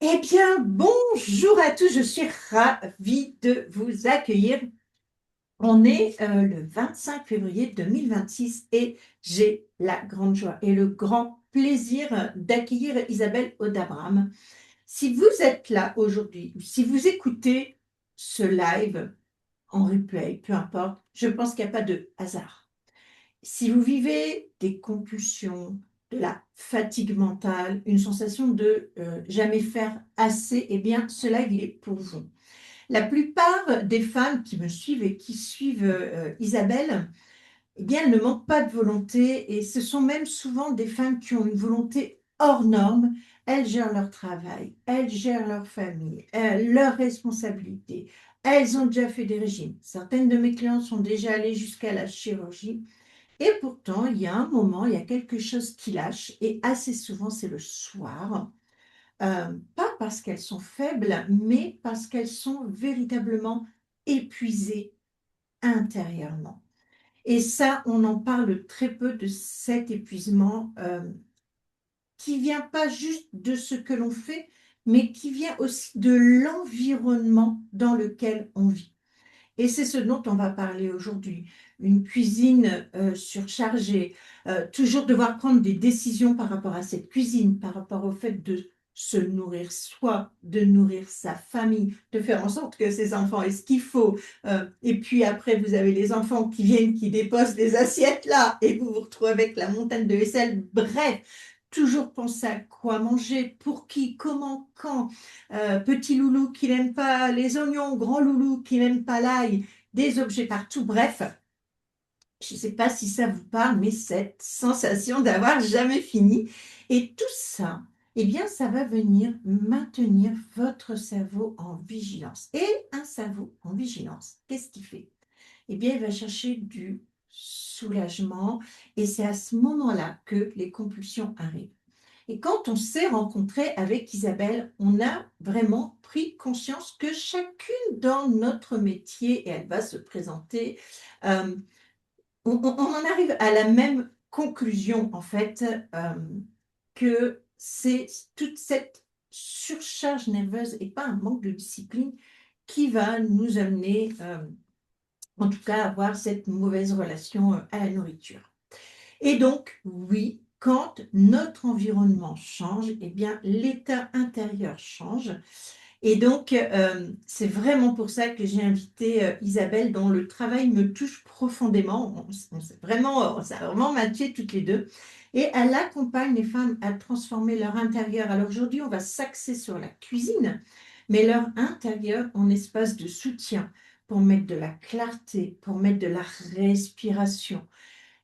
Eh bien, bonjour à tous, je suis ravie de vous accueillir. On est le 25 février 2026 et j'ai la grande joie et le grand plaisir d'accueillir Isabelle Audabram. Si vous êtes là aujourd'hui, si vous écoutez ce live en replay, peu importe, je pense qu'il n'y a pas de hasard. Si vous vivez des compulsions, de la fatigue mentale, une sensation de jamais faire assez, eh bien, ce live, il est pour vous. La plupart des femmes qui me suivent et qui suivent Isabelle, eh bien, elles ne manquent pas de volonté et ce sont même souvent des femmes qui ont une volonté hors norme. Elles gèrent leur travail, elles gèrent leur famille, leurs responsabilités. Elles ont déjà fait des régimes. Certaines de mes clientes sont déjà allées jusqu'à la chirurgie. Et pourtant, il y a un moment, il y a quelque chose qui lâche, et assez souvent, c'est le soir. Pas parce qu'elles sont faibles, mais parce qu'elles sont véritablement épuisées intérieurement. Et ça, on en parle très peu de cet épuisement qui vient pas juste de ce que l'on fait, mais qui vient aussi de l'environnement dans lequel on vit. Et c'est ce dont on va parler aujourd'hui. Une cuisine surchargée, toujours devoir prendre des décisions par rapport à cette cuisine, par rapport au fait de se nourrir soi, de nourrir sa famille, de faire en sorte que ses enfants aient ce qu'il faut. Et puis après, vous avez les enfants qui viennent, qui déposent les assiettes là, et vous vous retrouvez avec la montagne de vaisselle. Bref, toujours penser à quoi manger, pour qui, comment, quand. Petit loulou qui n'aime pas les oignons, grand loulou qui n'aime pas l'ail, des objets partout. Bref, je ne sais pas si ça vous parle, mais cette sensation d'avoir jamais fini. Et tout ça, eh bien, ça va venir maintenir votre cerveau en vigilance. Et un cerveau en vigilance, qu'est-ce qu'il fait? Eh bien, il va chercher du soulagement. Et c'est à ce moment-là que les compulsions arrivent. Et quand on s'est rencontré avec Isabelle, on a vraiment pris conscience que chacune dans notre métier, et elle va se présenter, euh, on en arrive à la même conclusion, en fait, que c'est toute cette surcharge nerveuse et pas un manque de discipline qui va nous amener, en tout cas, à avoir cette mauvaise relation à la nourriture. Et donc, oui, quand notre environnement change, eh bien, l'état intérieur change. Et donc, c'est vraiment pour ça que j'ai invité Isabelle, dont le travail me touche profondément. Ça a vraiment matché toutes les deux. Et elle accompagne les femmes à transformer leur intérieur. Alors aujourd'hui, on va s'axer sur la cuisine, mais leur intérieur en espace de soutien pour mettre de la clarté, pour mettre de la respiration.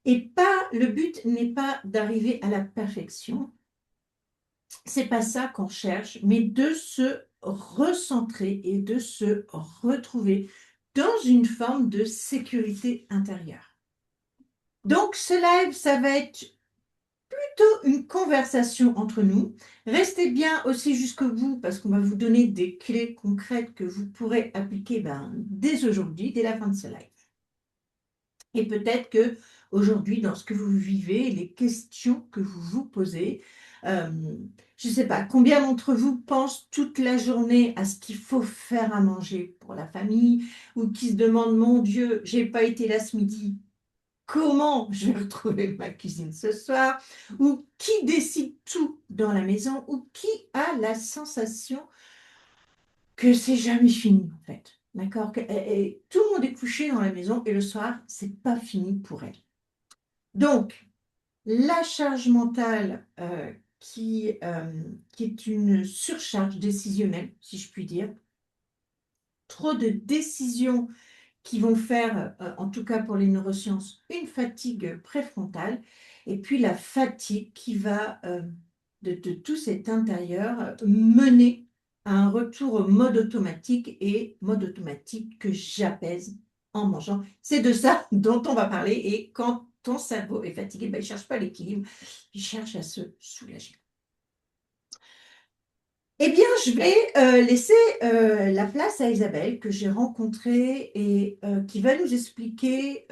Et pas, le but n'est pas d'arriver à la perfection, c'est pas ça qu'on cherche, mais de se recentrer et de se retrouver dans une forme de sécurité intérieure. Donc, ce live, ça va être plutôt une conversation entre nous. Restez bien aussi jusqu'au bout parce qu'on va vous donner des clés concrètes que vous pourrez appliquer dès aujourd'hui, dès la fin de ce live. Et peut-être que aujourd'hui, dans ce que vous vivez, les questions que vous vous posez, euh, je ne sais pas, combien d'entre vous pensent toute la journée à ce qu'il faut faire à manger pour la famille, ou qui se demandent, mon Dieu, j'ai pas été là ce midi, comment je vais retrouver ma cuisine ce soir, ou qui décide tout dans la maison, ou qui a la sensation que c'est jamais fini en fait. D'accord? Tout le monde est couché dans la maison et le soir, c'est pas fini pour elle. Donc, la charge mentale qui est une surcharge décisionnelle, si je puis dire, trop de décisions qui vont faire, en tout cas pour les neurosciences, une fatigue préfrontale, et puis la fatigue qui va, de tout cet intérieur, mener à un retour au mode automatique, et mode automatique que j'apaise en mangeant. C'est de ça dont on va parler, et quand ton cerveau est fatigué, ben, il ne cherche pas l'équilibre, il cherche à se soulager. Eh bien, je vais laisser la place à Isabelle, que j'ai rencontrée et qui va nous expliquer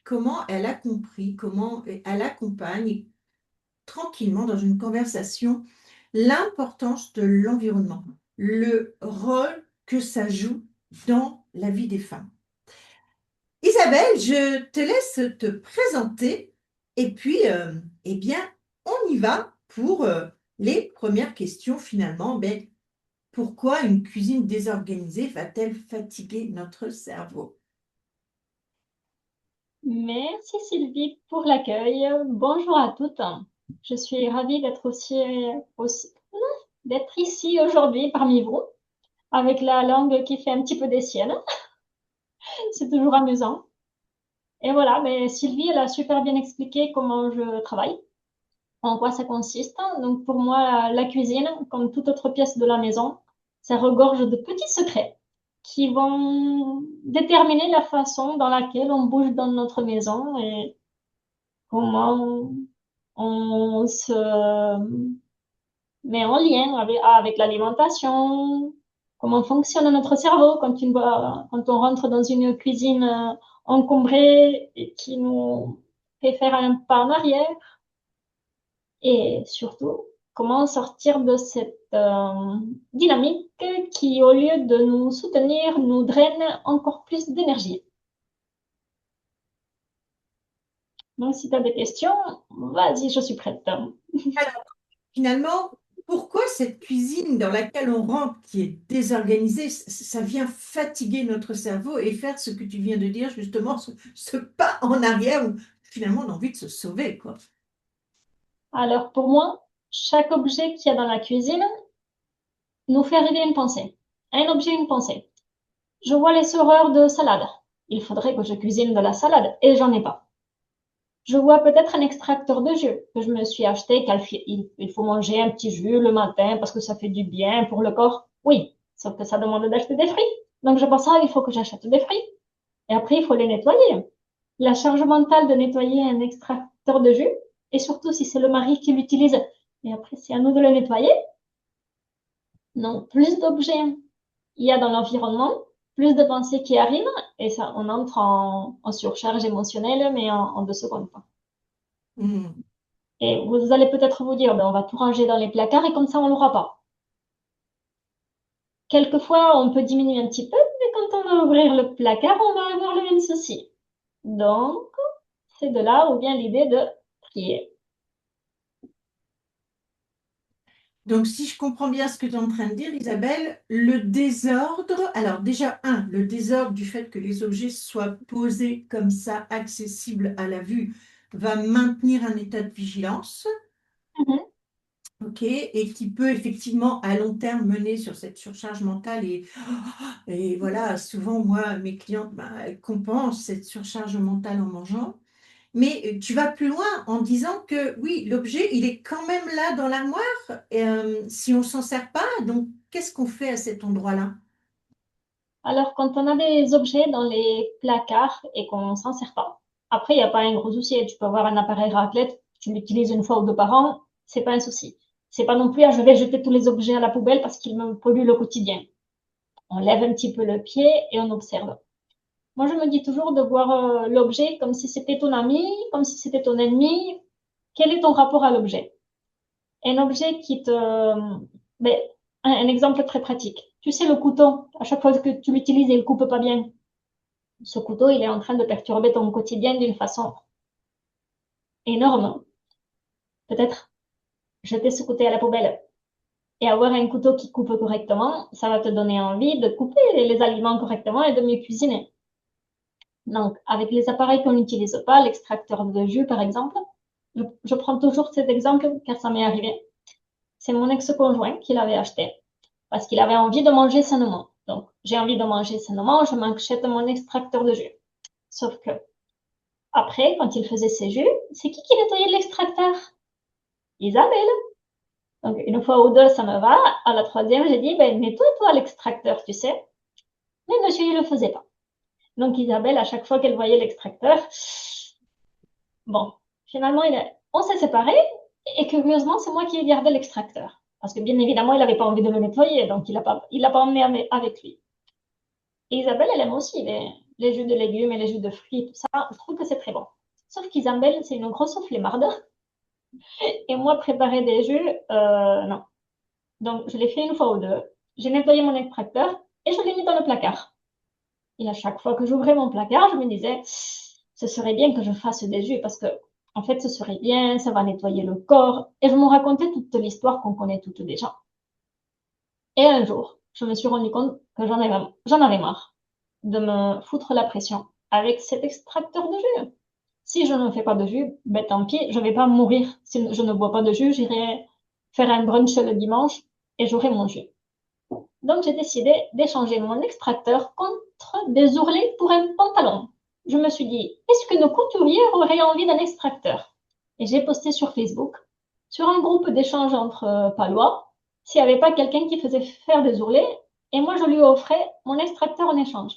comment elle a compris, comment elle accompagne tranquillement dans une conversation l'importance de l'environnement, le rôle que ça joue dans la vie des femmes. Isabelle, je te laisse te présenter et puis, eh bien, on y va pour les premières questions finalement. Ben, pourquoi une cuisine désorganisée va-t-elle fatiguer notre cerveau? Merci Sylvie pour l'accueil. Bonjour à toutes. Je suis ravie d'être ici aujourd'hui parmi vous, avec la langue qui fait un petit peu des siennes. C'est toujours amusant. Et voilà, mais Sylvie, elle a super bien expliqué comment je travaille, en quoi ça consiste. Donc pour moi, la cuisine, comme toute autre pièce de la maison, ça regorge de petits secrets qui vont déterminer la façon dans laquelle on bouge dans notre maison et comment on se met en lien avec l'alimentation, comment fonctionne notre cerveau quand on rentre dans une cuisine encombrée et qui nous fait faire un pas en arrière, et surtout, comment sortir de cette dynamique qui, au lieu de nous soutenir, nous draine encore plus d'énergie. Donc, si tu as des questions, vas-y, je suis prête. Alors, finalement, pourquoi cette cuisine dans laquelle on rentre, qui est désorganisée, ça vient fatiguer notre cerveau et faire ce que tu viens de dire, justement, ce pas en arrière où finalement on a envie de se sauver, quoi. Alors, pour moi, chaque objet qu'il y a dans la cuisine nous fait arriver une pensée. Un objet, une pensée. Je vois les soreurs de salade. Il faudrait que je cuisine de la salade et j'en ai pas. Je vois peut-être un extracteur de jus que je me suis acheté, il faut manger un petit jus le matin parce que ça fait du bien pour le corps. Oui, sauf que ça demande d'acheter des fruits. Donc je pense, ah, il faut que j'achète des fruits. Et après, il faut les nettoyer. La charge mentale de nettoyer un extracteur de jus, et surtout si c'est le mari qui l'utilise, et après c'est à nous de le nettoyer. Donc, plus d'objets il y a dans l'environnement, plus de pensées qui arrivent, et ça, on entre en surcharge émotionnelle, mais en 2 secondes. Hmm. Et vous allez peut-être vous dire, ben, on va tout ranger dans les placards et comme ça, on l'aura pas. Quelquefois, on peut diminuer un petit peu, mais quand on va ouvrir le placard, on va avoir le même souci. Donc, c'est de là où vient l'idée de trier. Donc, si je comprends bien ce que tu es en train de dire, Isabelle, le désordre, alors déjà, le désordre du fait que les objets soient posés comme ça, accessibles à la vue, va maintenir un état de vigilance, Mhm. ok, et qui peut effectivement à long terme mener sur cette surcharge mentale. Et voilà, souvent, moi, mes clientes elles compensent cette surcharge mentale en mangeant. Mais tu vas plus loin en disant que oui, l'objet, il est quand même là dans l'armoire, si on s'en sert pas. Donc, qu'est-ce qu'on fait à cet endroit-là? Alors, quand on a des objets dans les placards et qu'on s'en sert pas, après, il n'y a pas un gros souci. Tu peux avoir un appareil raclette, tu l'utilises une fois ou deux par an, c'est pas un souci. C'est pas non plus, ah, je vais jeter tous les objets à la poubelle parce qu'ils me polluent le quotidien. On lève un petit peu le pied et on observe. Moi, je me dis toujours de voir l'objet comme si c'était ton ami, comme si c'était ton ennemi. Quel est ton rapport à l'objet? Un objet qui te... Ben, un exemple très pratique. Tu sais, le couteau, à chaque fois que tu l'utilises, il ne coupe pas bien. Ce couteau, il est en train de perturber ton quotidien d'une façon énorme. Peut-être jeter ce couteau à la poubelle et avoir un couteau qui coupe correctement, ça va te donner envie de couper les aliments correctement et de mieux cuisiner. Donc, avec les appareils qu'on n'utilise pas, l'extracteur de jus par exemple, je prends toujours cet exemple car ça m'est arrivé. C'est mon ex-conjoint qui l'avait acheté parce qu'il avait envie de manger sainement. Donc, j'ai envie de manger sainement, je m'achète mon extracteur de jus. Sauf que après, quand il faisait ses jus, c'est qui nettoyait l'extracteur? Isabelle. Donc, une fois ou deux, ça me va. À la troisième, j'ai dit, ben, nettoie toi l'extracteur, tu sais. Mais monsieur, il le faisait pas. Donc, Isabelle, à chaque fois qu'elle voyait l'extracteur, bon, finalement, on s'est séparés. Et curieusement, c'est moi qui ai gardé l'extracteur. Parce que bien évidemment, il n'avait pas envie de le nettoyer, donc il l'a pas emmené avec lui. Et Isabelle, elle aime aussi les jus de légumes et les jus de fruits, tout ça. Je trouve que c'est très bon. Sauf qu'Isabelle, c'est une grosse flemmarde. Et moi, préparer des jus, non. Donc, je l'ai fait une fois ou deux. J'ai nettoyé mon extracteur et je l'ai mis dans le placard. Et à chaque fois que j'ouvrais mon placard, je me disais, ce serait bien que je fasse des jus parce que, en fait, ce serait bien, ça va nettoyer le corps. Et je me racontais toute l'histoire qu'on connaît toutes déjà. Et un jour, je me suis rendu compte que j'en avais marre de me foutre la pression avec cet extracteur de jus. Si je ne fais pas de jus, ben tant pis, je vais pas mourir. Si je ne bois pas de jus, j'irai faire un brunch le dimanche et j'aurai mon jus. Donc j'ai décidé d'échanger mon extracteur contre des ourlets pour un pantalon. Je me suis dit, est-ce que nos couturiers auraient envie d'un extracteur? Et j'ai posté sur Facebook, sur un groupe d'échange entre Palois, s'il n'y avait pas quelqu'un qui faisait faire des ourlets, et moi je lui offrais mon extracteur en échange.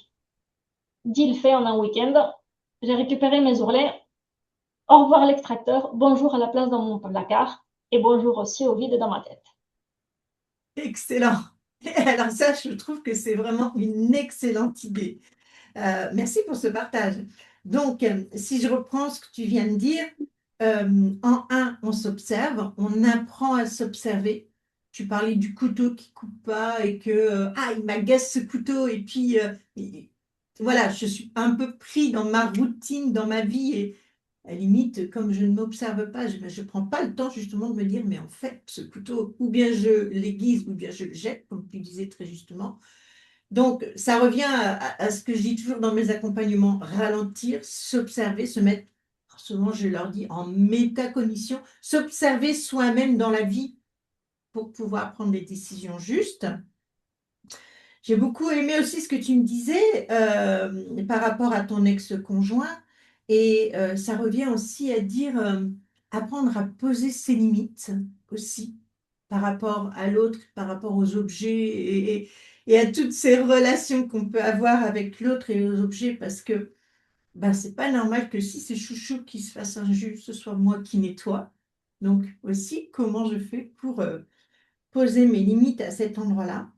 Deal fait en un week-end, j'ai récupéré mes ourlets. Au revoir l'extracteur, bonjour à la place dans mon placard, et bonjour aussi au vide dans ma tête. Excellent. Et alors ça, je trouve que c'est vraiment une excellente idée. Merci pour ce partage. Donc, si je reprends ce que tu viens de dire, en un, on s'observe, on apprend à s'observer. Tu parlais du couteau qui coupe pas et que ah, il m'agace ce couteau et puis voilà, je suis un peu pris dans ma routine, dans ma vie et à la limite, comme je ne m'observe pas, je prends pas le temps justement de me dire mais en fait ce couteau, ou bien je l'aiguise ou bien je le jette, comme tu disais très justement. Donc, ça revient à ce que je dis toujours dans mes accompagnements, ralentir, s'observer, se mettre, souvent je leur dis, en métacognition, s'observer soi-même dans la vie pour pouvoir prendre des décisions justes. J'ai beaucoup aimé aussi ce que tu me disais par rapport à ton ex-conjoint et ça revient aussi à dire apprendre à poser ses limites aussi par rapport à l'autre, par rapport aux objets et à toutes ces relations qu'on peut avoir avec l'autre et aux objets parce que ben, c'est pas normal que si c'est chouchou qui se fasse un jus, ce soit moi qui nettoie. Donc aussi, comment je fais pour poser mes limites à cet endroit-là.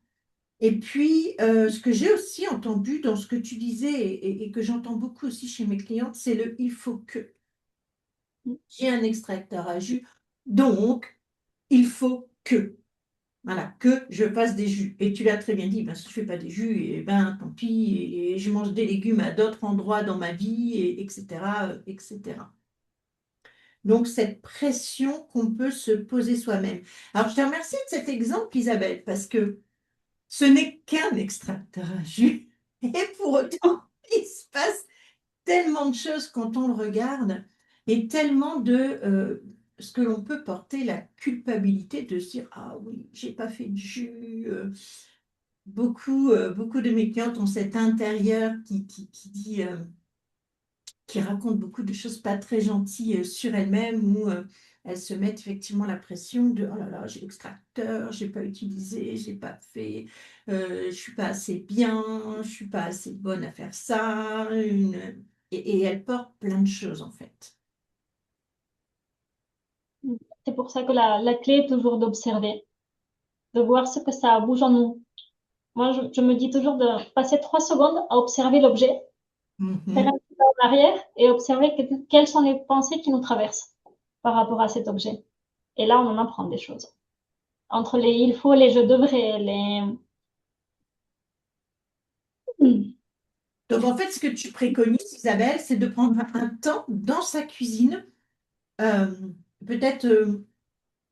Et puis, ce que j'ai aussi entendu dans ce que tu disais et que j'entends beaucoup aussi chez mes clientes, c'est le il faut que. J'ai un extracteur à jus, donc il faut que. Voilà, que je fasse des jus. Et tu l'as très bien dit, ben, si je ne fais pas des jus, et ben, tant pis, et je mange des légumes à d'autres endroits dans ma vie, et, etc., etc. Donc, cette pression qu'on peut se poser soi-même. Alors, je te remercie de cet exemple, Isabelle, parce que ce n'est qu'un extracteur à jus. Et pour autant, il se passe tellement de choses quand on le regarde et tellement de ce que l'on peut porter la culpabilité de se dire ah oui, j'ai pas fait de jus. Beaucoup de mes clientes ont cet intérieur qui dit qui raconte beaucoup de choses pas très gentilles sur elles-mêmes où elles se mettent effectivement la pression de oh là là, j'ai l'extracteur, j'ai pas utilisé, j'ai pas fait, je suis pas assez bien, je suis pas assez bonne à faire ça. Et elles portent plein de choses en fait. C'est pour ça que la clé est toujours d'observer, de voir ce que ça bouge en nous. Moi, je me dis toujours de passer 3 secondes à observer l'objet, faire un Mhm. petit pas en arrière et observer quelles sont les pensées qui nous traversent par rapport à cet objet. Et là, on en apprend des choses. Entre les il faut, les je devrais, les... Hmm. Donc en fait, ce que tu préconises, Isabelle, c'est de prendre un temps dans sa cuisine, euh, peut-être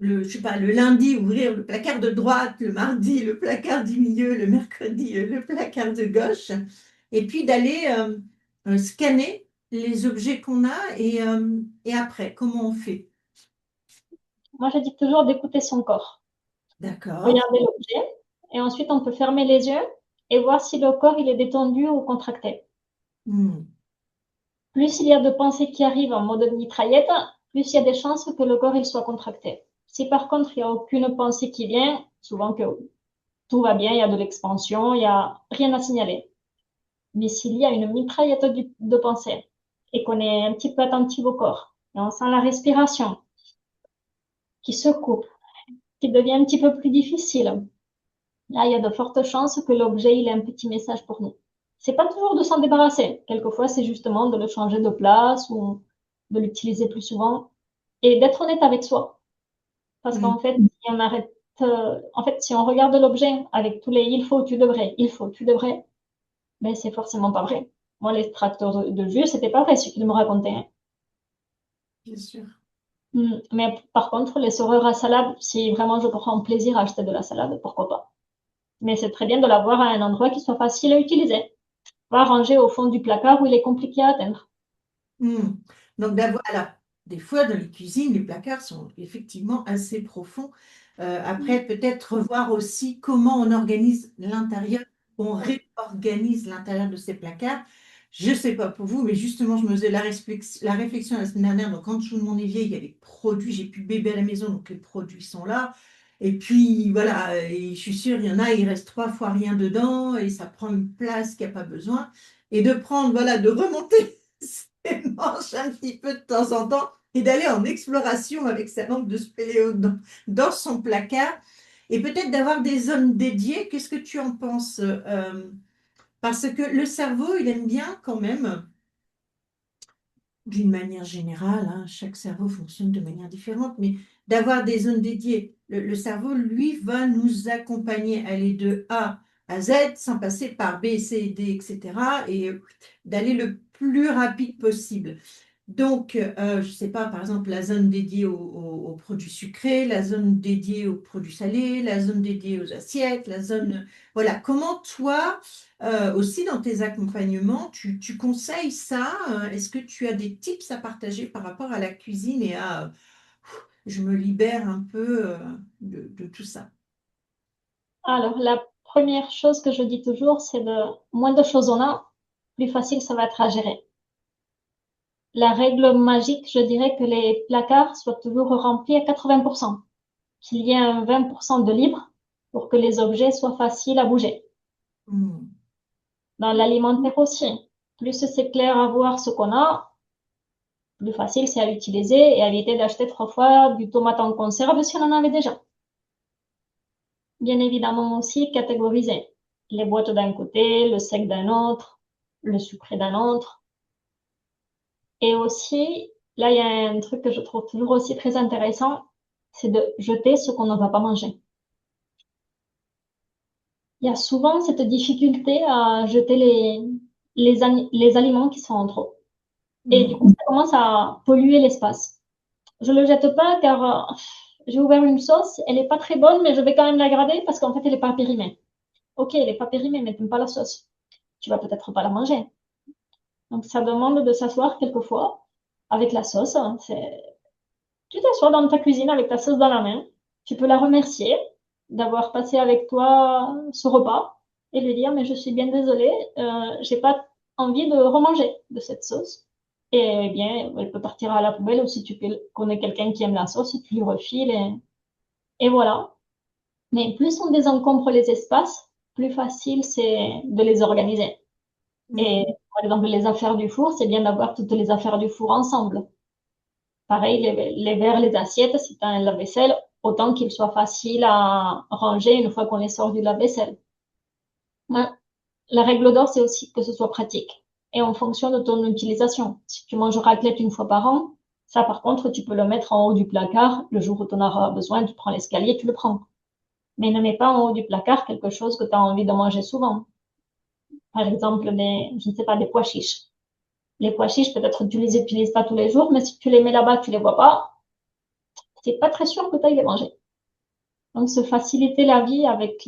je sais pas, le lundi, ouvrir le placard de droite, le mardi, le placard du milieu, le mercredi, le placard de gauche, et puis d'aller scanner les objets qu'on a et après, comment on fait? Moi, je dis toujours d'écouter son corps. D'accord. Regarder l'objet et ensuite on peut fermer les yeux et voir si le corps il est détendu ou contracté. Hmm. Plus il y a de pensées qui arrivent en mode mitraillette, plus il y a des chances que le corps il soit contracté. Si par contre il n'y a aucune pensée qui vient, souvent que tout va bien, il y a de l'expansion, il n'y a rien à signaler. Mais s'il y a une mitraillette de pensée et qu'on est un petit peu attentif au corps, et on sent la respiration qui se coupe, qui devient un petit peu plus difficile, là, il y a de fortes chances que l'objet, il ait un petit message pour nous. C'est pas toujours de s'en débarrasser. Quelquefois, c'est justement de le changer de place ou de l'utiliser plus souvent et d'être honnête avec soi. Parce Hmm. qu'en fait, si on arrête en fait, si on regarde l'objet avec tous les il faut, tu devrais, ben c'est forcément pas vrai. Moi, l'extracteur de jus, c'était pas vrai ce qu'il me racontait, hein. bien sûr. Mais par contre, les serrures à salade, si vraiment je prends plaisir à acheter de la salade, pourquoi pas. Mais c'est très bien de l'avoir à un endroit qui soit facile à utiliser. Pas ranger au fond du placard où il est compliqué à atteindre. Hmm. Donc, d'avoir, alors, des fois, dans les cuisines, les placards sont effectivement assez profonds. Après, peut-être revoir aussi comment on organise l'intérieur, on réorganise l'intérieur de ces placards. Je ne sais pas pour vous, mais justement, je me faisais la réflexion la semaine dernière. Donc, en dessous de mon évier, il y a des produits. J'ai plus de bébé à la maison, donc les produits sont là. Et puis, voilà, et je suis sûre, il y en a, il reste 3 fois rien dedans et ça prend une place qu'il n'y a pas besoin. Et de prendre, voilà, de remonter ses manches un petit peu de temps en temps et d'aller en exploration avec sa lampe de spéléo dans son placard et peut-être d'avoir des zones dédiées. Qu'est-ce que tu en penses? Parce que le cerveau, il aime bien quand même d'une manière générale, hein, chaque cerveau fonctionne de manière différente, mais d'avoir des zones dédiées. Le cerveau, lui, va nous accompagner, aller de A à Z sans passer par B, C, D, etc. et d'aller le plus rapide possible. Donc, je ne sais pas, par exemple, la zone dédiée aux produits sucrés, la zone dédiée aux produits salés, la zone dédiée aux assiettes, la zone... Voilà, comment toi, aussi dans tes accompagnements, tu conseilles ça? Est-ce que tu as des tips à partager par rapport à la cuisine et à... je me libère un peu de tout ça. Alors, la première chose que je dis toujours, c'est de moins de choses on a, plus facile ça va être à gérer. La règle magique, je dirais que les placards soient toujours remplis à 80%, qu'il y ait un 20% de libre pour que les objets soient faciles à bouger. Hmm. Dans l'alimentaire aussi, plus c'est clair à voir ce qu'on a, plus facile c'est à utiliser et à éviter d'acheter 3 fois du tomate en conserve si on en avait déjà. Bien évidemment aussi catégoriser les boîtes d'un côté, le sec d'un autre, le sucré d'un autre. Et aussi, là, il y a un truc que je trouve toujours aussi très intéressant, c'est de jeter ce qu'on ne va pas manger. Il y a souvent cette difficulté à jeter les aliments qui sont en trop. Et du coup, Hmm. ça commence à polluer l'espace. Je le jette pas car j'ai ouvert une sauce, elle est pas très bonne, mais je vais quand même la garder parce qu'en fait, elle est pas périmée. Ok, elle est pas périmée, mais t'aimes pas la sauce. Tu vas peut-être pas la manger. Donc, ça demande de s'asseoir quelquefois avec la sauce. Tu t'assois dans ta cuisine avec ta sauce dans la main. Tu peux la remercier d'avoir passé avec toi ce repas et lui dire, mais je suis bien désolée, j'ai pas envie de remanger de cette sauce. Et eh bien, elle peut partir à la poubelle ou si tu connais quelqu'un qui aime la sauce, tu lui refiles et voilà. Mais plus on désencombre les espaces, plus facile c'est de les organiser. Et Hmm. par exemple, les affaires du four, c'est bien d'avoir toutes les affaires du four ensemble. Pareil, les verres, les assiettes, si tu as un lave-vaisselle, autant qu'il soit facile à ranger une fois qu'on les sort du lave-vaisselle. Ouais. La règle d'or, c'est aussi que ce soit pratique et en fonction de ton utilisation. Si tu manges raclette une fois par an, ça par contre, tu peux le mettre en haut du placard. Le jour où tu en auras besoin, tu prends l'escalier, tu le prends. Mais ne mets pas en haut du placard quelque chose que tu as envie de manger souvent. Par exemple, je ne sais pas, des pois chiches. Les pois chiches, peut-être tu les utilises pas tous les jours, mais si tu les mets là-bas, tu les vois pas, c'est pas très sûr que tu ailles les manger. Donc, se faciliter la vie avec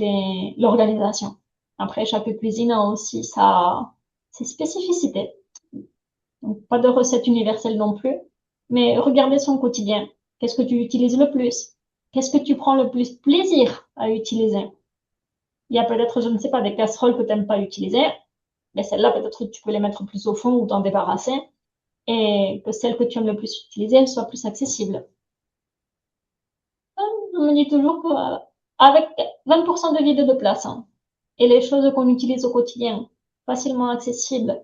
l'organisation. Après, chaque cuisine a aussi ses spécificités. Donc, pas de recette universelle non plus, mais regarder son quotidien. Qu'est-ce que tu utilises le plus? Qu'est-ce que tu prends le plus plaisir à utiliser? Il y a peut-être, je ne sais pas, des casseroles que tu n'aimes pas utiliser, mais celles-là, peut-être tu peux les mettre plus au fond ou t'en débarrasser et que celles que tu aimes le plus utiliser, elles soient plus accessibles. Je me dis toujours qu'avec 20% de vide de place, hein, et les choses qu'on utilise au quotidien, facilement accessibles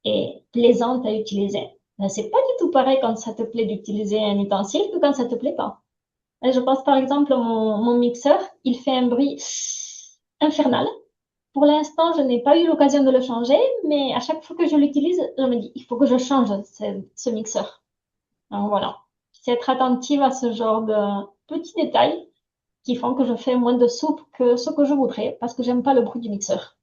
et plaisantes à utiliser, ben, c'est pas du tout pareil quand ça te plaît d'utiliser un ustensile que quand ça te plaît pas. Et je pense par exemple mon mixeur, il fait un bruit infernal. Pour l'instant, je n'ai pas eu l'occasion de le changer, mais à chaque fois que je l'utilise, je me dis, il faut que je change ce mixeur. Donc voilà. C'est être attentive à ce genre de petits détails qui font que je fais moins de soupe que ce que je voudrais parce que j'aime pas le bruit du mixeur.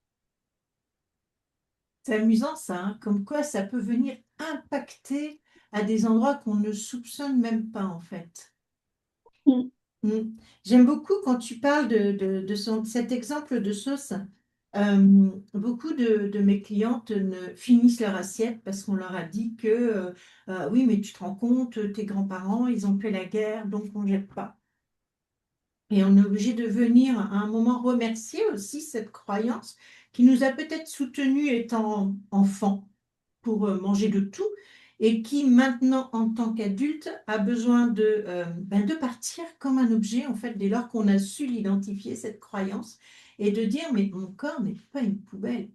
C'est amusant ça, hein, comme quoi ça peut venir impacter à des endroits qu'on ne soupçonne même pas en fait. Mm. Mm. J'aime beaucoup quand tu parles cet exemple de sauce. Euh, Beaucoup de mes clientes ne finissent leur assiette parce qu'on leur a dit que oui, mais tu te rends compte, tes grands-parents, ils ont fait la guerre, donc on ne jette pas. Et on est obligé de venir à un moment remercier aussi cette croyance qui nous a peut-être soutenus étant enfants pour manger de tout et qui maintenant, en tant qu'adulte, a besoin de partir comme un objet, en fait, dès lors qu'on a su l'identifier, cette croyance, et de dire, mais mon corps n'est pas une poubelle.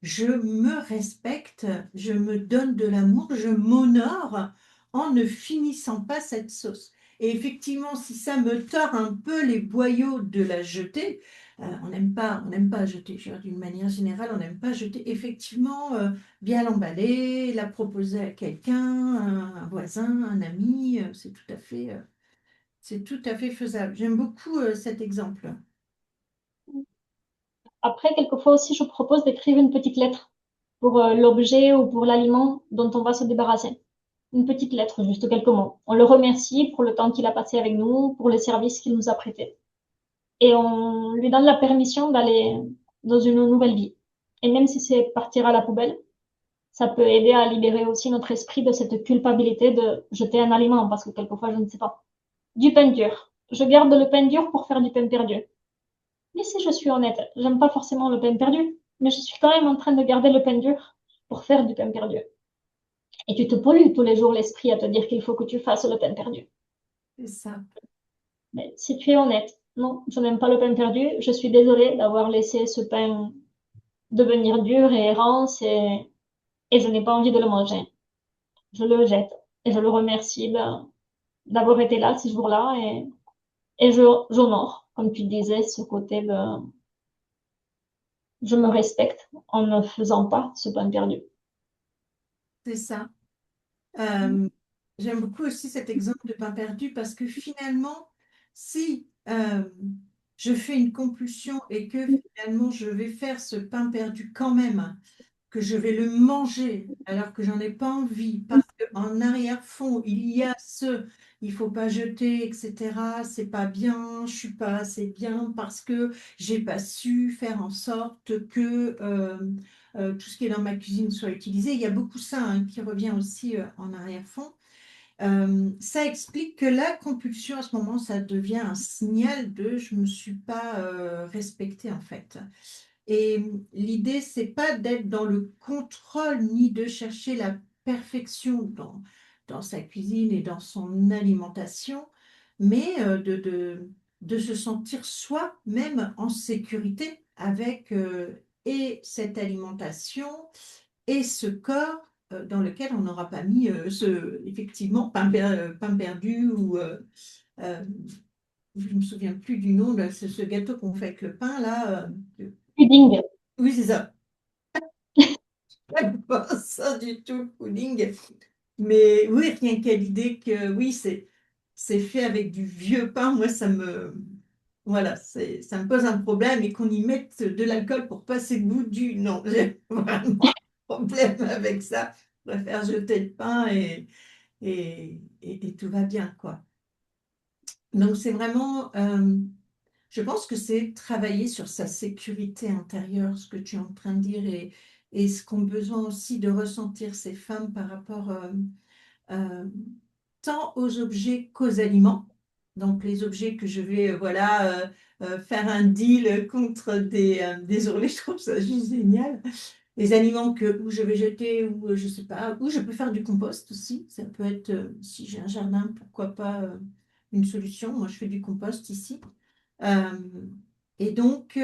Je me respecte, je me donne de l'amour, je m'honore en ne finissant pas cette sauce. Et effectivement, si ça me tord un peu les boyaux de la jeter, on n'aime pas jeter. Je veux dire, d'une manière générale, on n'aime pas jeter. Effectivement, bien l'emballer, la proposer à quelqu'un, un voisin, un ami, c'est tout à fait faisable. J'aime beaucoup cet exemple. Après, quelquefois aussi, je propose d'écrire une petite lettre pour l'objet ou pour l'aliment dont on va se débarrasser. Une petite lettre, juste quelques mots. On le remercie pour le temps qu'il a passé avec nous, pour les services qu'il nous a prêtés. Et on lui donne la permission d'aller dans une nouvelle vie. Et même si c'est partir à la poubelle, ça peut aider à libérer aussi notre esprit de cette culpabilité de jeter un aliment, parce que quelquefois, je ne sais pas. Du pain dur. Je garde le pain dur pour faire du pain perdu. Mais si je suis honnête, j'aime pas forcément le pain perdu, mais je suis quand même en train de garder le pain dur pour faire du pain perdu. Et tu te pollues tous les jours l'esprit à te dire qu'il faut que tu fasses le pain perdu. C'est ça. Mais si tu es honnête, non, je n'aime pas le pain perdu. Je suis désolée d'avoir laissé ce pain devenir dur et rance et je n'ai pas envie de le manger. Je le jette et je le remercie d'avoir été là ce jour-là et j'honore, comme tu disais, ce côté de je me respecte en ne faisant pas ce pain perdu. C'est ça. Euh, J'aime beaucoup aussi cet exemple de pain perdu parce que finalement, si je fais une compulsion et que finalement je vais faire ce pain perdu quand même, que je vais le manger alors que j'en ai pas envie, parce qu'en arrière-fond, il y a il faut pas jeter, etc. C'est pas bien, je suis pas assez bien parce que j'ai pas su faire en sorte que tout ce qui est dans ma cuisine soit utilisé. Il y a beaucoup ça hein, qui revient aussi en arrière-fond. Ça explique que la compulsion, à ce moment, ça devient un signal de je me suis pas respectée en fait. Et l'idée, c'est pas d'être dans le contrôle ni de chercher la perfection dans sa cuisine et dans son alimentation, mais de se sentir soi-même en sécurité avec et cette alimentation et ce corps dans lequel on n'aura pas mis effectivement, pain perdu ou euh, je ne me souviens plus du nom, là, c'est ce gâteau qu'on fait avec le pain, là. Pudding. Oui, c'est ça. J'aime pas ça du tout, le pudding. Mais oui, rien qu'à l'idée que oui, c'est fait avec du vieux pain, moi, voilà, ça me pose un problème et qu'on y mette de l'alcool pour passer le goût du. Non, j'ai vraiment un problème avec ça. Je préfère jeter le pain et tout va bien, quoi. Donc, c'est vraiment. Je pense que c'est travailler sur sa sécurité intérieure, ce que tu es en train de dire, et ce qu'ont besoin aussi de ressentir ces femmes par rapport euh, tant aux objets qu'aux aliments. Donc les objets que je vais voilà, faire un deal contre des ourlets, je trouve ça juste génial. Les aliments où je vais jeter, ou je sais pas, où je peux faire du compost aussi. Ça peut être, si j'ai un jardin, pourquoi pas une solution. Moi, je fais du compost ici. Euh, et donc,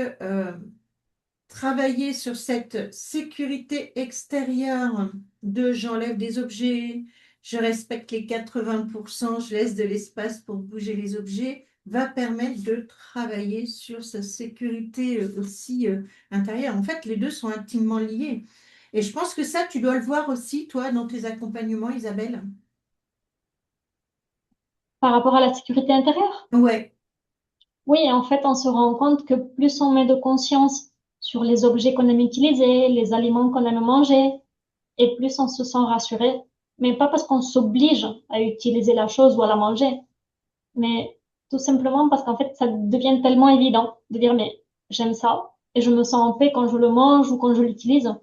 travailler sur cette sécurité extérieure de j'enlève des objets, je respecte les 80%, je laisse de l'espace pour bouger les objets, va permettre de travailler sur sa sécurité aussi intérieure. En fait, les deux sont intimement liés. Et je pense que ça, tu dois le voir aussi, toi, dans tes accompagnements, Isabelle. Par rapport à la sécurité intérieure, Ouais, Oui, en fait, on se rend compte que plus on met de conscience sur les objets qu'on aime utiliser, les aliments qu'on aime manger, et plus on se sent rassuré. Mais pas parce qu'on s'oblige à utiliser la chose ou à la manger, mais tout simplement parce qu'en fait, ça devient tellement évident de dire, mais j'aime ça et je me sens en paix quand je le mange ou quand je l'utilise.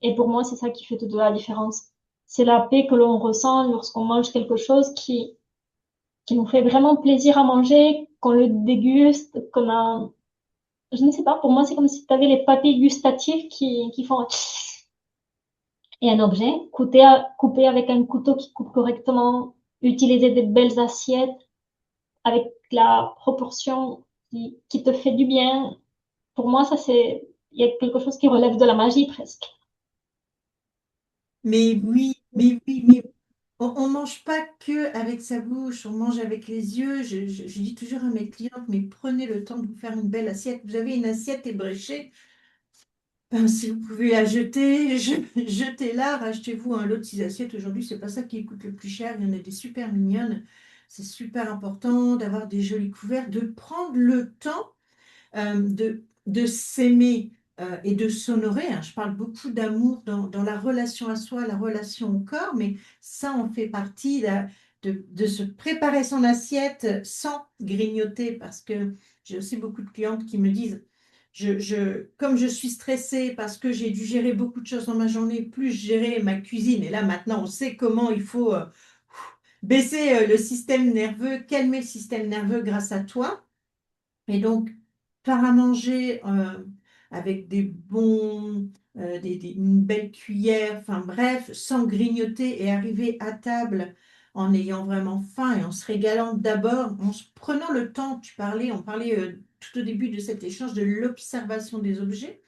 Et pour moi, c'est ça qui fait toute la différence. C'est la paix que l'on ressent lorsqu'on mange quelque chose qui nous fait vraiment plaisir à manger, qu'on le déguste, qu'on a, je ne sais pas, pour moi, c'est comme si tu avais les papilles gustatives qui font, et un objet, couper avec un couteau qui coupe correctement, utiliser des belles assiettes avec la proportion qui te fait du bien. Pour moi, ça, il y a quelque chose qui relève de la magie presque. Mais oui, mais on ne mange pas que avec sa bouche, on mange avec les yeux. Je dis toujours à mes clientes, mais prenez le temps de vous faire une belle assiette. Vous avez une assiette ébréchée, ben, si vous pouvez la jeter, jetez-la, rachetez-vous un lot de 6 assiettes. Aujourd'hui, c'est pas ça qui coûte le plus cher. Il y en a des super mignonnes. C'est super important d'avoir des jolis couverts, de prendre le temps de s'aimer et de s'honorer, hein. Je parle beaucoup d'amour dans la relation à soi, la relation au corps, mais ça en fait partie de se préparer son assiette sans grignoter, parce que j'ai aussi beaucoup de clientes qui me disent, comme je suis stressée parce que j'ai dû gérer beaucoup de choses dans ma journée, plus gérer ma cuisine, et là maintenant on sait comment il faut baisser le système nerveux, calmer le système nerveux grâce à toi. Et donc, faire à manger avec des bons, une belle cuillère, enfin bref, sans grignoter et arriver à table en ayant vraiment faim et en se régalant d'abord, en se prenant le temps, on parlait tout au début de cet échange de l'observation des objets,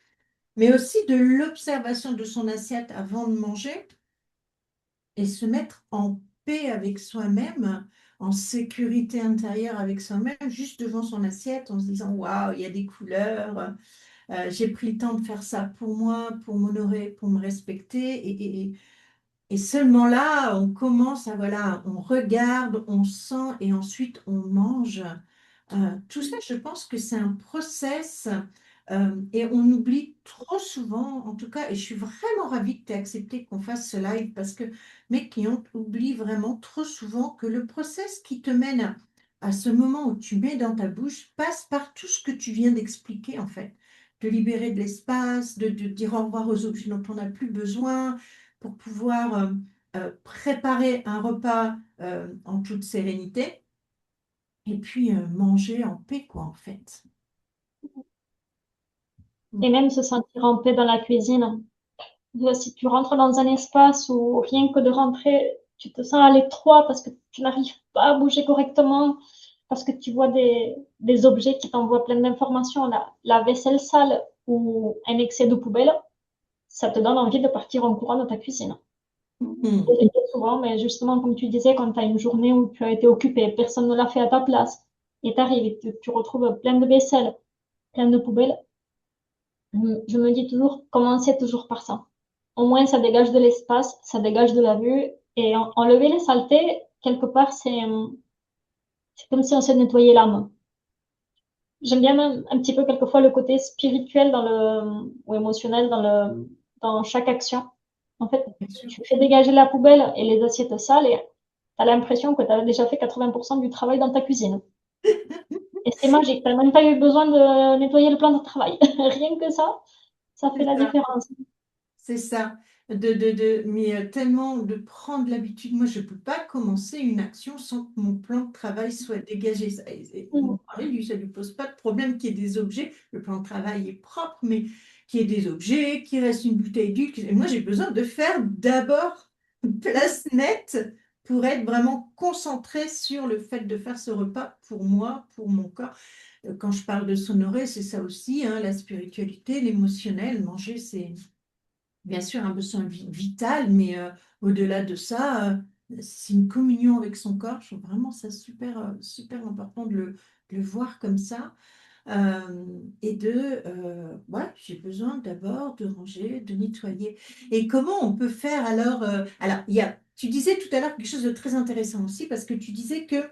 mais aussi de l'observation de son assiette avant de manger et se mettre en paix avec soi-même, en sécurité intérieure avec soi-même, juste devant son assiette, en se disant, waouh, il y a des couleurs, j'ai pris le temps de faire ça pour moi, pour m'honorer, pour me respecter. Et seulement là, on commence à, voilà, on regarde, on sent et ensuite on mange. Tout ça, je pense que c'est un process et on oublie trop souvent, en tout cas, et je suis vraiment ravie que tu aies accepté qu'on fasse ce live parce que mes clientes oublient vraiment trop souvent que le process qui te mène à ce moment où tu mets dans ta bouche passe par tout ce que tu viens d'expliquer en fait. De libérer de l'espace, de dire au revoir aux objets dont on n'a plus besoin pour pouvoir préparer un repas en toute sérénité. Et puis manger en paix, quoi, en fait. Et même se sentir en paix dans la cuisine. Si tu rentres dans un espace où rien que de rentrer, tu te sens à l'étroit parce que tu n'arrives pas à bouger correctement, parce que tu vois des objets qui t'envoient plein d'informations, la vaisselle sale ou un excès de poubelle, ça te donne envie de partir en courant de ta cuisine. Mhm. Et souvent, mais justement, comme tu disais, quand tu as une journée où tu as été occupé, personne ne l'a fait à ta place, et tu arrives et tu retrouves plein de vaisselle, plein de poubelles, je me dis toujours, commencez toujours par ça. Au moins, ça dégage de l'espace, ça dégage de la vue, et enlever les saletés, quelque part, c'est comme si on se nettoyait l'âme. J'aime bien même un petit peu quelquefois le côté spirituel ou émotionnel dans chaque action. En fait, Bien sûr. tu fais dégager la poubelle et les assiettes sales et tu as l'impression que tu as déjà fait 80% du travail dans ta cuisine. Et c'est magique, tu n'as même pas eu besoin de nettoyer le plan de travail. Rien que ça fait C'est la ça. différence. C'est ça. Mais tellement de prendre l'habitude. Moi, je ne peux pas commencer une action sans que mon plan de travail soit dégagé. Mon Mhm. mari, lui, ça ne lui pose pas de problème qu'il y ait des objets. Le plan de travail est propre, mais qu'il y ait des objets, qu'il reste une bouteille d'huile. Et moi, j'ai besoin de faire d'abord place nette pour être vraiment concentrée sur le fait de faire ce repas pour moi, pour mon corps. Quand je parle de s'honorer, c'est ça aussi, hein, la spiritualité, l'émotionnel. Manger, c'est bien sûr un besoin vital, mais au-delà de ça, c'est une communion avec son corps. Je trouve vraiment ça super, super important de le voir comme ça. Ouais, j'ai besoin d'abord de ranger, de nettoyer. Et comment on peut faire alors il y a, tu disais tout à l'heure quelque chose de très intéressant aussi, parce que tu disais que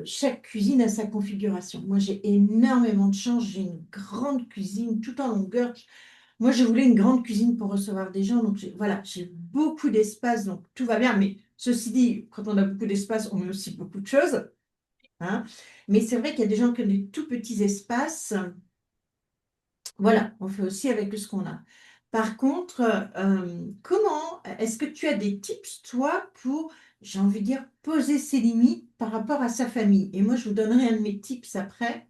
chaque cuisine a sa configuration. Moi, j'ai énormément de chance. J'ai une grande cuisine tout en longueur. Moi, je voulais une grande cuisine pour recevoir des gens. Donc, voilà, j'ai beaucoup d'espace. Donc, tout va bien. Mais ceci dit, quand on a beaucoup d'espace, on met aussi beaucoup de choses, hein. Mais c'est vrai qu'il y a des gens qui ont des tout petits espaces. Voilà, on fait aussi avec ce qu'on a. Par contre, comment est-ce que tu as des tips, toi, pour, j'ai envie de dire, poser ses limites par rapport à sa famille? Et moi, je vous donnerai un de mes tips après,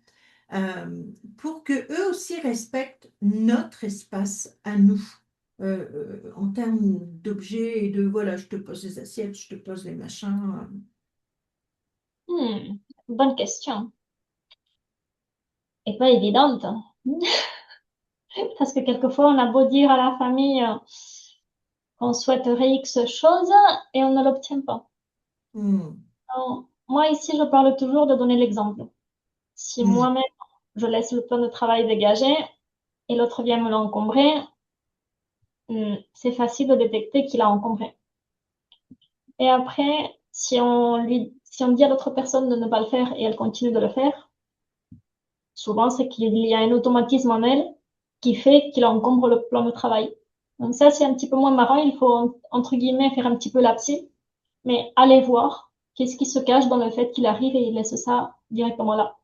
pour que eux aussi respectent notre espace à nous, en termes d'objets et de, voilà, je te pose les assiettes, je te pose les machins. Bonne question. Et pas évidente. Parce que quelquefois, on a beau dire à la famille qu'on souhaiterait X chose et on ne l'obtient pas. Hmm, Alors, moi, ici, je parle toujours de donner l'exemple. Si hmm. moi-même, je laisse le plan de travail dégagé et l'autre vient me l'encombrer, c'est facile de détecter qu'il a encombré. Et après, si on dit à l'autre personne de ne pas le faire et elle continue de le faire, souvent c'est qu'il y a un automatisme en elle qui fait qu'il encombre le plan de travail. Donc ça, c'est un petit peu moins marrant. Il faut, entre guillemets, faire un petit peu la psy, mais aller voir qu'est-ce qui se cache dans le fait qu'il arrive et il laisse ça directement là.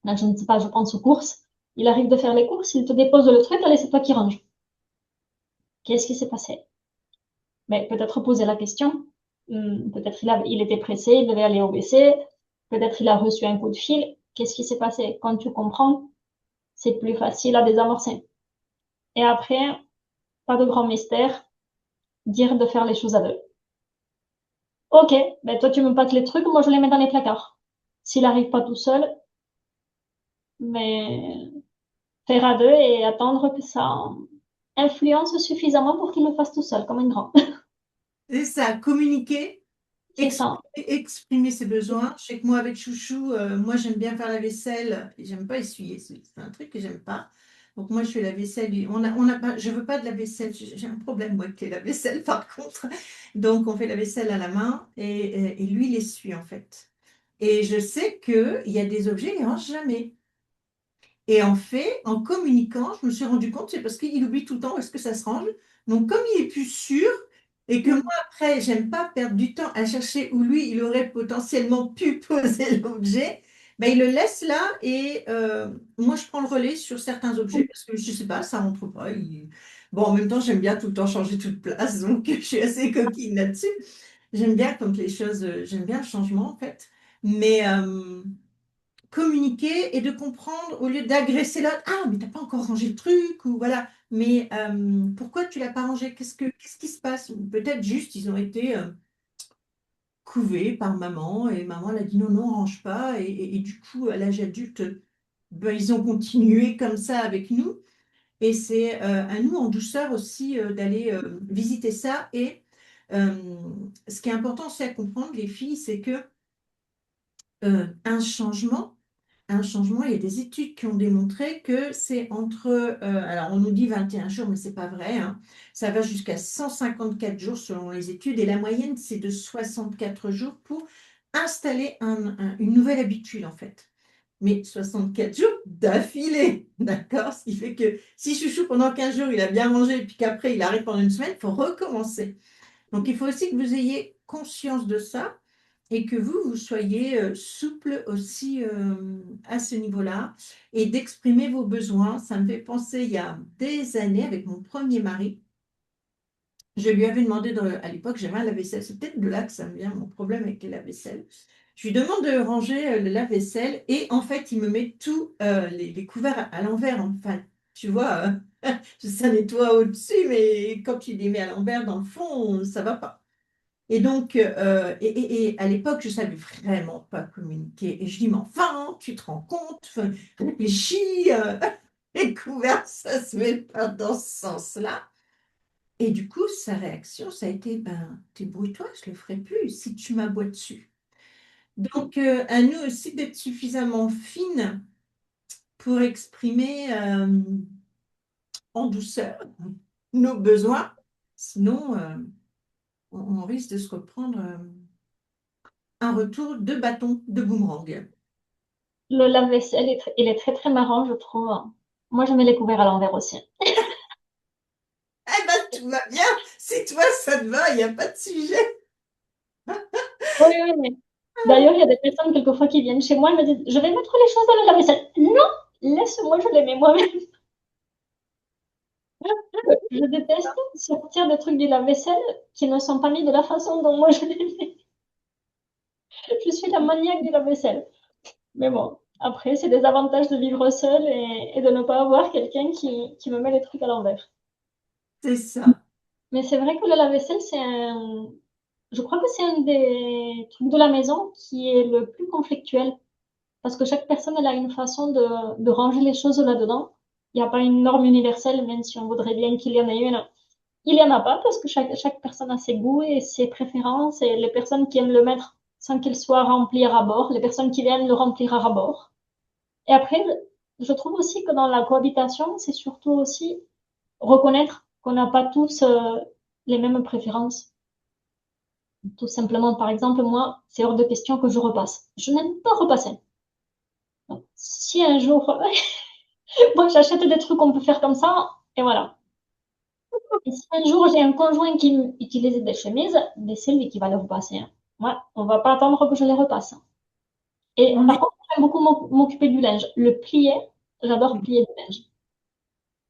Là, je ne sais pas, je pense aux courses. Il arrive de faire les courses, il te dépose le truc, allez, c'est toi qui range. Qu'est-ce qui s'est passé? Mais peut-être poser la question. Peut-être il était pressé, il devait aller au WC. Peut-être il a reçu un coup de fil. Qu'est-ce qui s'est passé? Quand tu comprends, c'est plus facile à désamorcer. Et après, pas de grand mystère, dire de faire les choses à deux. Ok, ben toi tu me pâtes les trucs, moi je les mets dans les placards. S'il arrive pas tout seul, mais faire à deux et attendre que ça influence suffisamment pour qu'il le fasse tout seul, comme un grand. C'est ça, communiquer. C'est ça. Exprimer ses besoins. Je sais que moi, avec Chouchou, moi, j'aime bien faire la vaisselle et j'aime pas essuyer. C'est un truc que j'aime pas. Donc, moi, je fais la vaisselle. On a pas, je veux pas de la vaisselle. J'ai un problème, moi, avec la vaisselle, par contre. Donc, on fait la vaisselle à la main et lui, il essuie, en fait. Et je sais qu'il y a des objets, il ne range jamais. Et en fait, en communiquant, je me suis rendu compte, c'est parce qu'il oublie tout le temps où est-ce que ça se range. Donc, comme il est plus sûr, et que moi, Mm. après, j'aime pas perdre du temps à chercher où lui, il aurait potentiellement pu poser l'objet, ben, il le laisse là et moi, je prends le relais sur certains objets parce que je sais pas, ça rentre pas. Bon, en même temps, j'aime bien tout le temps changer toute place, donc je suis assez coquine là-dessus. J'aime bien quand les choses, j'aime bien le changement en fait. Mais, communiquer et de comprendre au lieu d'agresser l'autre. Ah, mais t'as pas encore rangé le truc ou voilà. Mais pourquoi tu l'as pas rangé? Qu'est-ce qui se passe? Ou peut-être juste ils ont été couvés par maman et maman elle a dit non, non, range pas. Et du coup, à l'âge adulte, ben, ils ont continué comme ça avec nous. Et c'est à nous en douceur aussi d'aller visiter ça. Et euh, ce qui est important aussi à comprendre, les filles, c'est que un changement, il y a des études qui ont démontré que c'est entre, alors on nous dit 21 jours, mais c'est pas vrai, hein. Ça va jusqu'à 154 jours selon les études, et la moyenne, c'est de 64 jours pour installer une nouvelle habitude, en fait. Mais 64 jours d'affilée, d'accord? Ce qui fait que si Chouchou, pendant 15 jours, il a bien mangé, et puis qu'après, il arrête pendant une semaine, il faut recommencer. Donc, il faut aussi que vous ayez conscience de ça et que vous soyez souple aussi à ce niveau-là et d'exprimer vos besoins. Ça me fait penser, il y a des années, avec mon premier mari, je lui avais demandé, à l'époque, j'avais un lave-vaisselle. C'est peut-être de là que ça me vient, mon problème avec les lave-vaisselle. Je lui demande de ranger le lave-vaisselle et en fait, il me met tous les couverts à l'envers. Enfin, tu vois, ça nettoie au-dessus, mais quand tu les mets à l'envers, dans le fond, ça va pas. Et donc, et à l'époque, je savais vraiment pas communiquer. Et je dis, mais enfin, tu te rends compte, enfin, réfléchis, les couverts, ça se met pas dans ce sens-là. Et du coup, sa réaction, ça a été, ben, débrouille-toi, je le ferai plus si tu m'aboies dessus. Donc, à nous aussi d'être suffisamment fines pour exprimer en douceur nos besoins. Sinon, on risque de se reprendre. un retour de bâton de boomerang. Le lave-vaisselle, il est très très marrant, je trouve. Moi, je mets les couverts à l'envers aussi. Eh ben, tout va bien. Si toi, ça te va, il n'y a pas de sujet. Oui, oui, oui. D'ailleurs, il y a des personnes quelquefois qui viennent chez moi et me disent, je vais mettre les choses dans le lave-vaisselle. Non, laisse-moi, je les mets moi-même. Je déteste sortir des trucs du lave-vaisselle qui ne sont pas mis de la façon dont moi je les mets. Je suis la maniaque du lave-vaisselle. Mais bon, après, c'est des avantages de vivre seule et de ne pas avoir quelqu'un qui me met les trucs à l'envers. C'est ça. Mais c'est vrai que le lave-vaisselle, c'est un... Je crois que c'est un des trucs de la maison qui est le plus conflictuel. Parce que chaque personne, elle a une façon de ranger les choses là-dedans. Il n'y a pas une norme universelle, même si on voudrait bien qu'il y en ait une. Il n'y en a pas parce que chaque personne a ses goûts et ses préférences et les personnes qui aiment le mettre sans qu'il soit rempli à ras-bord, les personnes qui viennent le remplir à ras-bord. Et après, je trouve aussi que dans la cohabitation, c'est surtout aussi reconnaître qu'on n'a pas tous les mêmes préférences. Tout simplement, par exemple, moi, c'est hors de question que je repasse. Je n'aime pas repasser. Donc, si un jour, moi, j'achète des trucs qu'on peut faire comme ça, et voilà. Et si un jour j'ai un conjoint qui utilise des chemises, ben, c'est lui qui va les repasser, hein. Moi, on va pas attendre que je les repasse. Et On par est... contre, j'aime beaucoup m'occuper du linge. Le plier, j'adore plier du linge.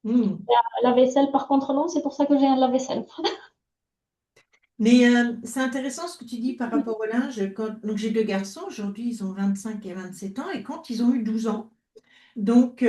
Hmm. La vaisselle, par contre, non, c'est pour ça que j'ai un lave-vaisselle. Mais c'est intéressant ce que tu dis par rapport au linge. Donc, j'ai deux garçons. Aujourd'hui, ils ont 25 et 27 ans. Et quand ils ont eu 12 ans, donc,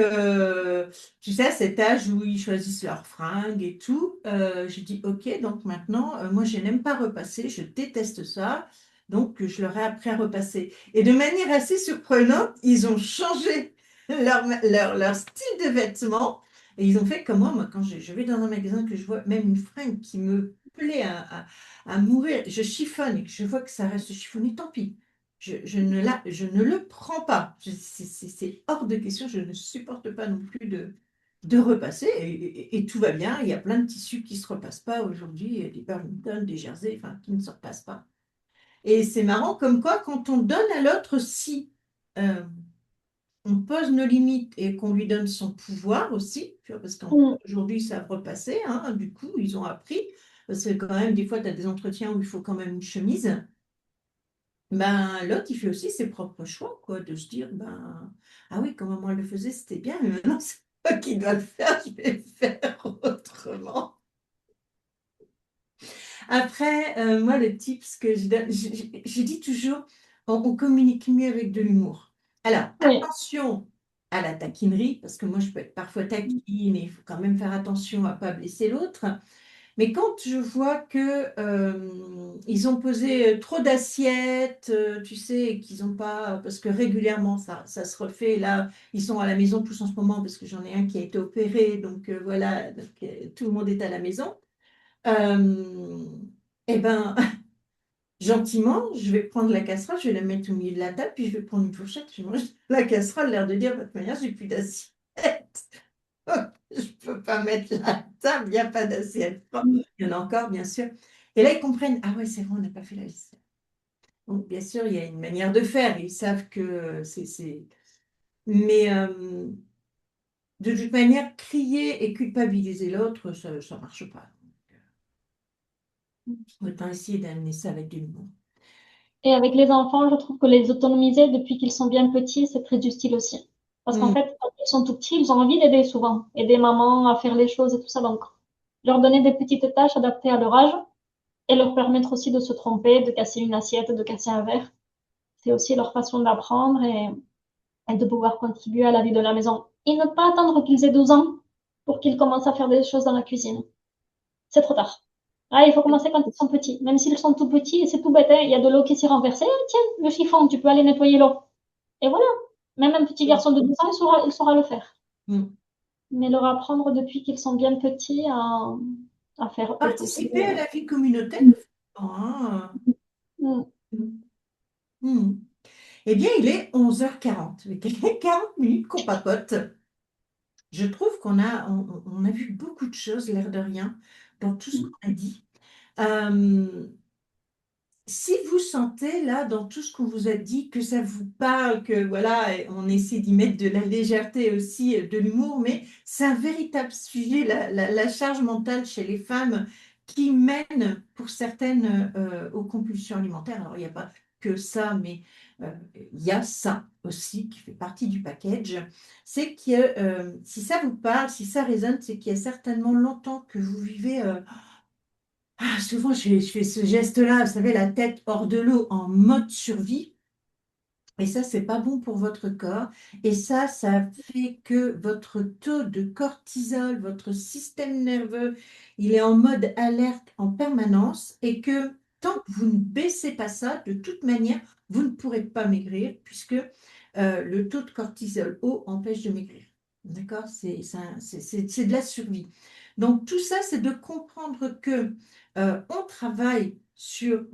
tu sais, à cet âge où ils choisissent leurs fringues et tout, j'ai dit, OK, donc maintenant, moi, je n'aime pas repasser, je déteste ça, donc je leur ai appris à repasser. Et de manière assez surprenante, ils ont changé leur style de vêtements et ils ont fait comme moi, quand je vais dans un magasin que je vois même une fringue qui me plaît à mourir, je chiffonne et que je vois que ça reste chiffonné, tant pis. Je ne le prends pas. C'est hors de question. Je ne supporte pas non plus de repasser. Et tout va bien. Il y a plein de tissus qui ne se repassent pas aujourd'hui. Des Burlington, des Jersey, enfin, qui ne se repassent pas. Et c'est marrant comme quoi, quand on donne à l'autre, si euh, on pose nos limites et qu'on lui donne son pouvoir aussi, tu vois, parce Mm. qu'aujourd'hui, ça a repassé, hein, du coup, ils ont appris. Parce que quand même, des fois, tu as des entretiens où il faut quand même une chemise. Ben, l'autre, il fait aussi ses propres choix, quoi, de se dire, ben, ah oui, comme moi je le faisais, c'était bien, mais maintenant, c'est toi qui dois le faire, je vais le faire autrement. Après, moi, le tips que je donne, je dis toujours, on communique mieux avec de l'humour. Alors, Oui. attention à la taquinerie, parce que moi, je peux être parfois taquine, mais il faut quand même faire attention à ne pas blesser l'autre. Mais quand je vois que ils ont posé trop d'assiettes, tu sais, et qu'ils n'ont pas, parce que régulièrement ça se refait. Là, ils sont à la maison tous en ce moment parce que j'en ai un qui a été opéré, donc voilà, donc, tout le monde est à la maison. Euh, eh ben, gentiment, je vais prendre la casserole, je vais la mettre au milieu de la table, puis je vais prendre une fourchette, je vais manger la casserole, l'air de dire, de toute manière, j'ai plus d'assiette. Je peux pas mettre la table, il n'y a pas d'assiette. Bon, il y en a encore, bien sûr. Et là, ils comprennent, ah ouais, c'est vrai, on n'a pas fait la liste. Donc, bien sûr, il y a une manière de faire. Ils savent que c'est... Mais de toute manière, crier et culpabiliser l'autre, ça ne marche pas. Autant essayer d'amener ça avec de l'humour. Et avec les enfants, je trouve que les autonomiser depuis qu'ils sont bien petits, c'est très utile aussi. Parce qu'en Mm. fait, quand ils sont tout petits, ils ont envie d'aider souvent, aider maman à faire les choses et tout ça. Donc, leur donner des petites tâches adaptées à leur âge et leur permettre aussi de se tromper, de casser une assiette, de casser un verre. C'est aussi leur façon d'apprendre et de pouvoir contribuer à la vie de la maison. Et ne pas attendre qu'ils aient 12 ans pour qu'ils commencent à faire des choses dans la cuisine. C'est trop tard. Ah, il faut commencer quand ils sont petits. Même s'ils sont tout petits, et c'est tout bête, hein. Il y a de l'eau qui s'est renversée. Ah, tiens, le chiffon, tu peux aller nettoyer l'eau. Et voilà. Même un petit garçon de 12 ans, il saura le faire. Mm. Mais leur apprendre depuis qu'ils sont bien petits à faire eux tout seuls. Participer à la vie communautaire. Ah. Mm. Mm. Mm. Eh bien, il est 11h40. Avec 40 minutes qu'on papote. Je trouve qu'on a vu beaucoup de choses, l'air de rien, dans tout ce qu'on a dit. Euh, Si vous sentez là, dans tout ce qu'on vous a dit, que ça vous parle, que voilà, on essaie d'y mettre de la légèreté aussi, de l'humour, mais c'est un véritable sujet, la charge mentale chez les femmes qui mène pour certaines aux compulsions alimentaires. Alors, il n'y a pas que ça, mais il y a ça aussi qui fait partie du package. C'est que si ça vous parle, si ça résonne, c'est qu'il y a certainement longtemps que vous vivez. Souvent, je fais ce geste-là, vous savez, la tête hors de l'eau en mode survie. Et ça, c'est pas bon pour votre corps. Et ça fait que votre taux de cortisol, votre système nerveux, il est en mode alerte en permanence. Et que tant que vous ne baissez pas ça, de toute manière, vous ne pourrez pas maigrir puisque le taux de cortisol haut empêche de maigrir. D'accord? C'est de la survie. Donc, tout ça, c'est de comprendre que on travaille sur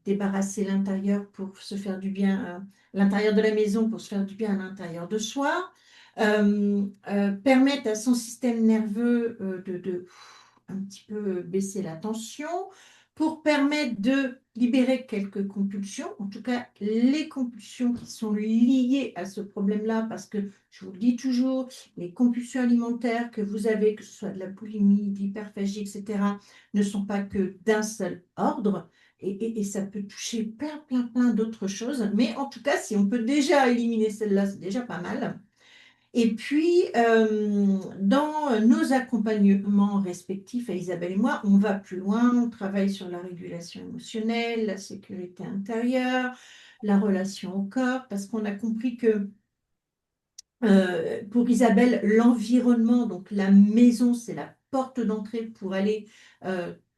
débarrasser l'intérieur pour se faire du bien, l'intérieur de la maison pour se faire du bien à l'intérieur de soi, permettre à son système nerveux de un petit peu baisser la tension, pour permettre de libérer quelques compulsions, en tout cas les compulsions qui sont liées à ce problème-là, parce que je vous le dis toujours, les compulsions alimentaires que vous avez, que ce soit de la boulimie, de l'hyperphagie, etc., ne sont pas que d'un seul ordre. Et ça peut toucher plein, plein, plein d'autres choses. Mais en tout cas, si on peut déjà éliminer celle-là, c'est déjà pas mal. Et puis, dans nos accompagnements respectifs à Isabelle et moi, on va plus loin, on travaille sur la régulation émotionnelle, la sécurité intérieure, la relation au corps, parce qu'on a compris que pour Isabelle, l'environnement, donc la maison, c'est la porte d'entrée pour aller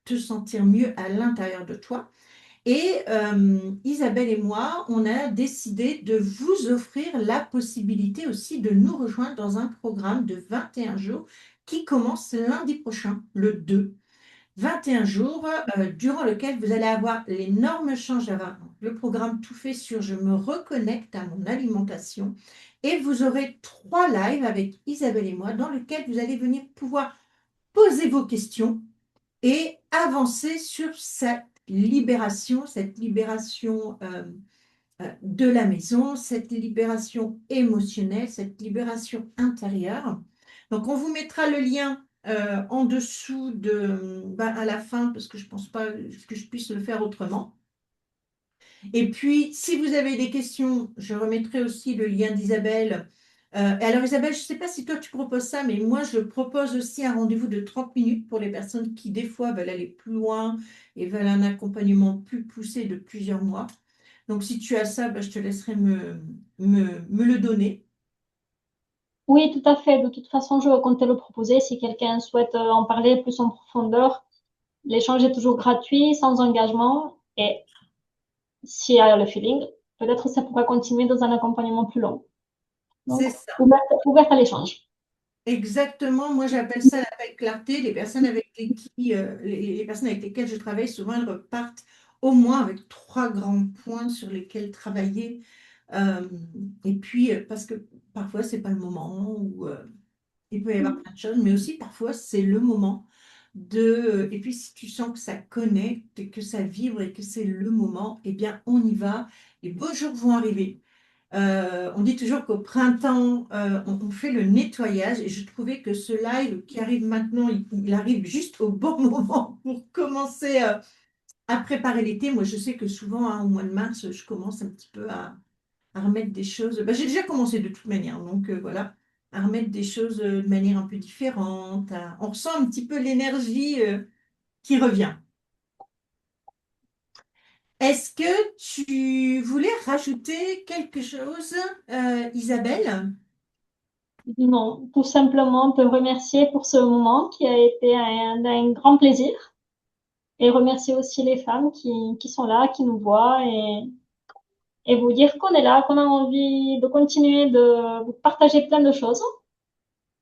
te sentir mieux à l'intérieur de toi. Et Isabelle et moi, on a décidé de vous offrir la possibilité aussi de nous rejoindre dans un programme de 21 jours qui commence lundi prochain, le 2. 21 jours durant lequel vous allez avoir l'énorme change d'avoir le programme tout fait sur je me reconnecte à mon alimentation et vous aurez 3 lives avec Isabelle et moi dans lesquels vous allez venir pouvoir poser vos questions et avancer sur cette libération de la maison, cette libération émotionnelle, cette libération intérieure. Donc, on vous mettra le lien en dessous à la fin, parce que je ne pense pas que je puisse le faire autrement. Et puis, si vous avez des questions, je remettrai aussi le lien d'Isabelle. Et alors, Isabelle, je ne sais pas si toi tu proposes ça, mais moi, je propose aussi un rendez-vous de 30 minutes pour les personnes qui, des fois, veulent aller plus loin et veulent un accompagnement plus poussé de plusieurs mois. Donc, si tu as ça, je te laisserai me le donner. Oui, tout à fait. De toute façon, je comptais le proposer si quelqu'un souhaite en parler plus en profondeur. L'échange est toujours gratuit, sans engagement. Et s'il y a le feeling, peut-être ça pourra continuer dans un accompagnement plus long. Donc, C'est ça. ouverte à l'échange. Exactement. Moi, j'appelle ça l'appel clarté. Les personnes les personnes avec lesquelles je travaille, souvent, elles repartent au moins avec 3 grands points sur lesquels travailler. Euh, et puis, parce que parfois, c'est pas le moment où il peut y avoir plein de choses, mais aussi parfois, c'est le moment et puis, si tu sens que ça connecte, et que ça vibre et que c'est le moment, eh bien, on y va. Les beaux jours vont arriver. On dit toujours qu'au printemps, on fait le nettoyage et je trouvais que ce live qui arrive maintenant, il arrive juste au bon moment pour commencer à préparer l'été. Moi, je sais que souvent, hein, au mois de mars, je commence un petit peu à remettre des choses. J'ai déjà commencé de toute manière, donc voilà, à remettre des choses de manière un peu différente. On ressent un petit peu l'énergie qui revient. Est-ce que tu voulais rajouter quelque chose, Isabelle? Non, tout simplement te remercier pour ce moment qui a été un grand plaisir et remercier aussi les femmes qui sont là, qui nous voient et vous dire qu'on est là, qu'on a envie de continuer de partager plein de choses.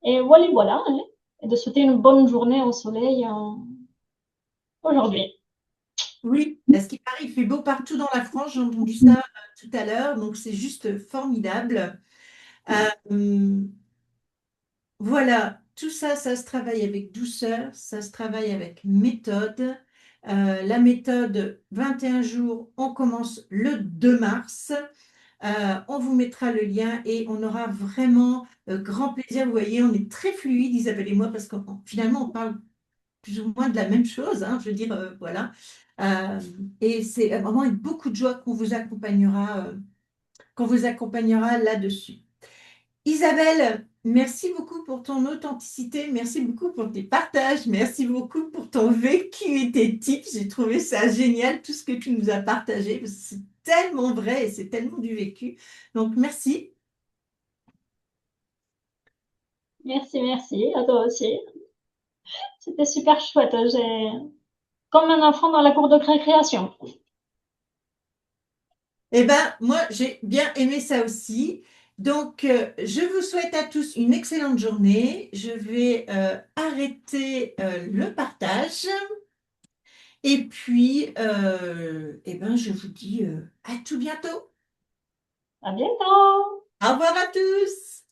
Et voilà, voilà, hein, et de souhaiter une bonne journée au soleil aujourd'hui. Oui, à ce qui paraît, il fait beau partout dans la France. J'ai entendu ça tout à l'heure, donc c'est juste formidable. Euh, voilà, tout ça, ça se travaille avec douceur, ça se travaille avec méthode. La méthode 21 jours, on commence le 2 mars. On vous mettra le lien et on aura vraiment grand plaisir. Vous voyez, on est très fluide, Isabelle et moi, parce que finalement, on parle plus ou moins de la même chose, hein, je veux dire, voilà. Euh, et c'est vraiment avec beaucoup de joie qu'on vous accompagnera là-dessus. Isabelle, merci beaucoup pour ton authenticité, merci beaucoup pour tes partages, merci beaucoup pour ton vécu et tes tips. J'ai trouvé ça génial, tout ce que tu nous as partagé, parce que c'est tellement vrai et c'est tellement du vécu. Donc, merci. Merci, merci, à toi aussi. C'était super chouette. J'ai comme un enfant dans la cour de récréation. Eh ben, moi, j'ai bien aimé ça aussi. Donc, je vous souhaite à tous une excellente journée. Je vais arrêter le partage. Et puis, eh ben, je vous dis à tout bientôt. À bientôt! Au revoir à tous!